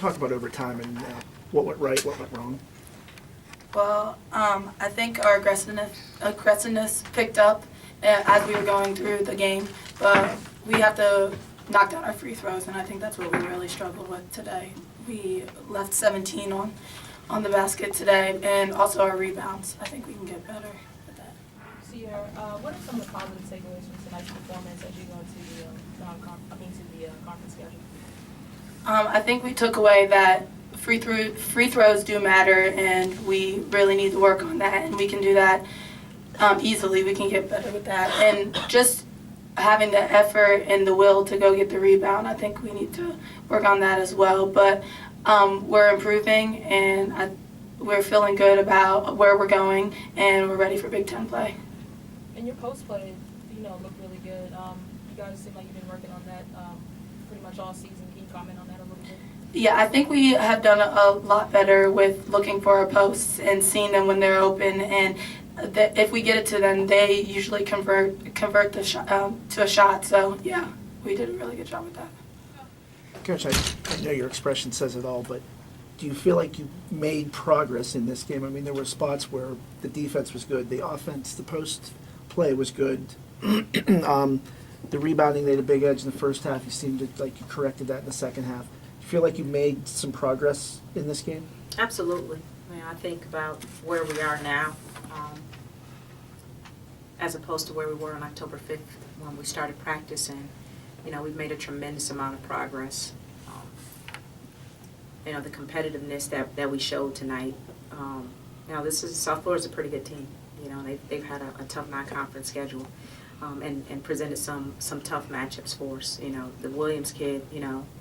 talk about overtime and what went right, what went wrong. Well, I think our aggressiveness picked up as we were going through the game, but we have to knock down our free throws, and I think that's what we really struggled with today. We left 17 on the basket today, and also our rebounds. I think we can get better at that. Sierra, what are some of the positive takeaways from tonight's performance as you go to the conference schedule? I think we took away that free throws do matter, and we really need to work on that, and we can do that easily. We can get better with that, and just having the effort and the will to go get the rebound, I think we need to work on that as well. But we're improving, and we're feeling good about where we're going, and we're ready for Big Ten play. And your post play, looked really good. You guys seem like you've been working on that pretty much all season. Can you comment on that a little bit? Yeah, I think we have done a lot better with looking for our posts and seeing them when they're open, and if we get it to them, they usually convert the to a shot. So yeah, we did a really good job with that. Coach, I know your expression says it all, but do you feel like you made progress in this game? I mean, there were spots where the defense was good, the offense, the post play was good. The rebounding made a big edge in the first half. You seemed like you corrected that in the second half. Do you feel like you made some progress in this game? Absolutely. I think about where we are now, as opposed to where we were on October 5th when we started practicing. We've made a tremendous amount of progress. The competitiveness that we showed tonight. South Florida's a pretty good team. They've had a tough non-conference schedule, and presented some tough matchups for us. The Williams kid.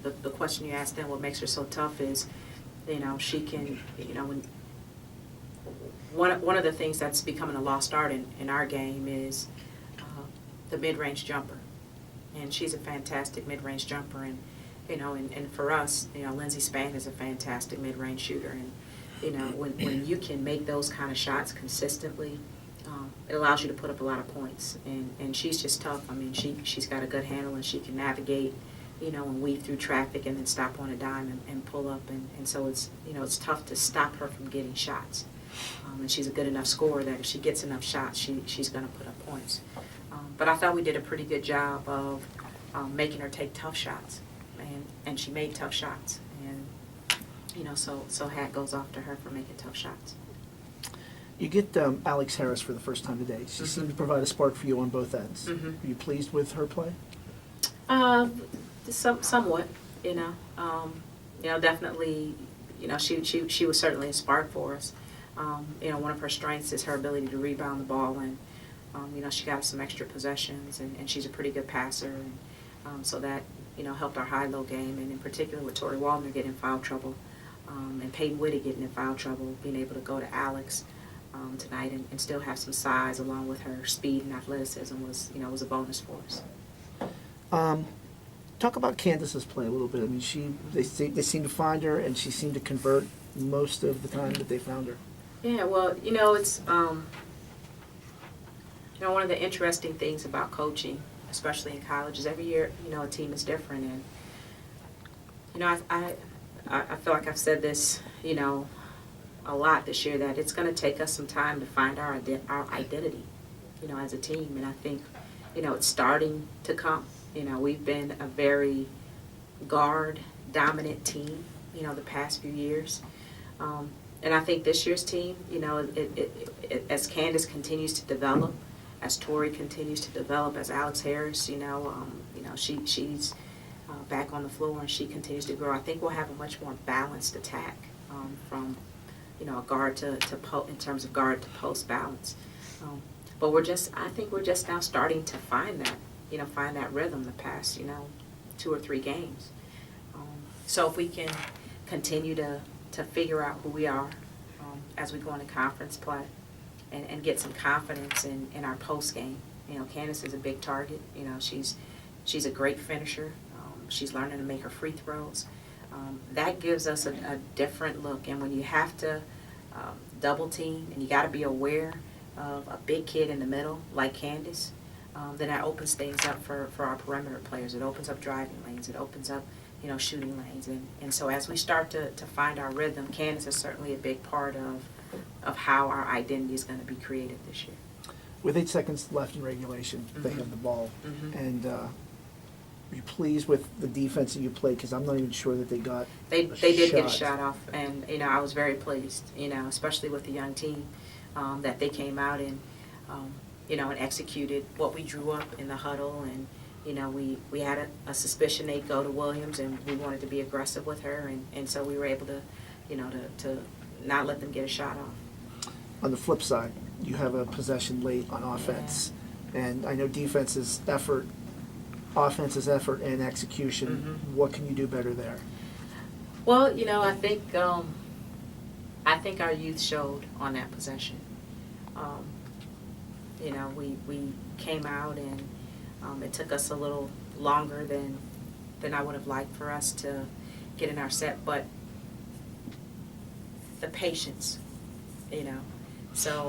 The question you asked them, what makes her so tough is, she can. One of the things that's becoming a lost art in our game is the mid-range jumper, and she's a fantastic mid-range jumper, and and for us, Lindsey Spann is a fantastic mid-range shooter, and when you can make those kind of shots consistently, it allows you to put up a lot of points, and she's just tough. I mean, she's got a good handle, and she can navigate, and weave through traffic, and then stop on a dime and pull up, and so it's it's tough to stop her from getting shots. And she's a good enough scorer that if she gets enough shots, she's going to put up points. But I thought we did a pretty good job of making her take tough shots, and she made tough shots, and so hat goes off to her for making tough shots. You get Alex Harris for the first time today. She seemed to provide a spark for you on both ends. Are you pleased with her play? Somewhat, definitely, she was certainly a spark for us. One of her strengths is her ability to rebound the ball, and she got some extra possessions, and she's a pretty good passer, and so that helped our high-low game, and in particular with Tori Waldner getting in foul trouble, and Peyton Whitty getting in foul trouble, being able to go to Alex tonight and still have some size along with her speed and athleticism was a bonus for us. Talk about Candace's play a little bit. I mean, they seem to find her, and she seemed to convert most of the time that they found her. Yeah, well, it's one of the interesting things about coaching, especially in college, is every year a team is different, and I feel like I've said this a lot this year, that it's going to take us some time to find our identity as a team, and I think it's starting to come. We've been a very guard dominant team the past few years. And I think this year's team, as Candace continues to develop, as Tori continues to develop, as Alex Harris, she's back on the floor and she continues to grow. I think we'll have a much more balanced attack from, a guard to in terms of guard to post balance. But I think we're just now starting to find that rhythm the past, 2 or 3 games. So if we can continue to figure out who we are as we go into conference play and get some confidence in our post game. Candace is a big target. She's a great finisher. She's learning to make her free throws. That gives us a different look. And when you have to double team and you got to be aware of a big kid in the middle like Candace, then that opens things up for our perimeter players. It opens up driving lanes. It opens up shooting lanes. And so as we start to find our rhythm, Candace is certainly a big part of how our identity is going to be created this year. With 8 seconds left in regulation, they Mhm. have the ball. Mhm. And are you pleased with the defense that you played? Because I'm not even sure that they got They a did get a shot. shot off, and I was very pleased, especially with the young team, that they came out and and executed what we drew up in the huddle. And we had a suspicion they'd go to Williams, and we wanted to be aggressive with her, and so we were able to to not let them get a shot off. On the flip side, you have a possession late on offense. And I know defense is effort, offense is effort and execution. Mhm. What can you do better there? Well, I think our youth showed on that possession. We came out, and it took us a little longer than I would have liked for us to get in our set, but the patience, So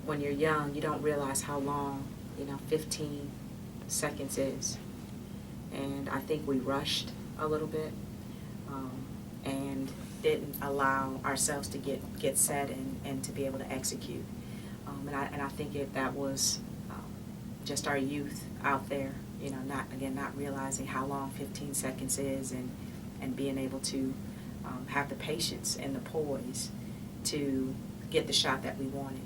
when you're young, you don't realize how long 15 seconds is, and I think we rushed a little bit and didn't allow ourselves to get set and to be able to execute. And I think that was just our youth out there, not realizing how long 15 seconds is, and being able to have the patience and the poise to get the shot that we wanted.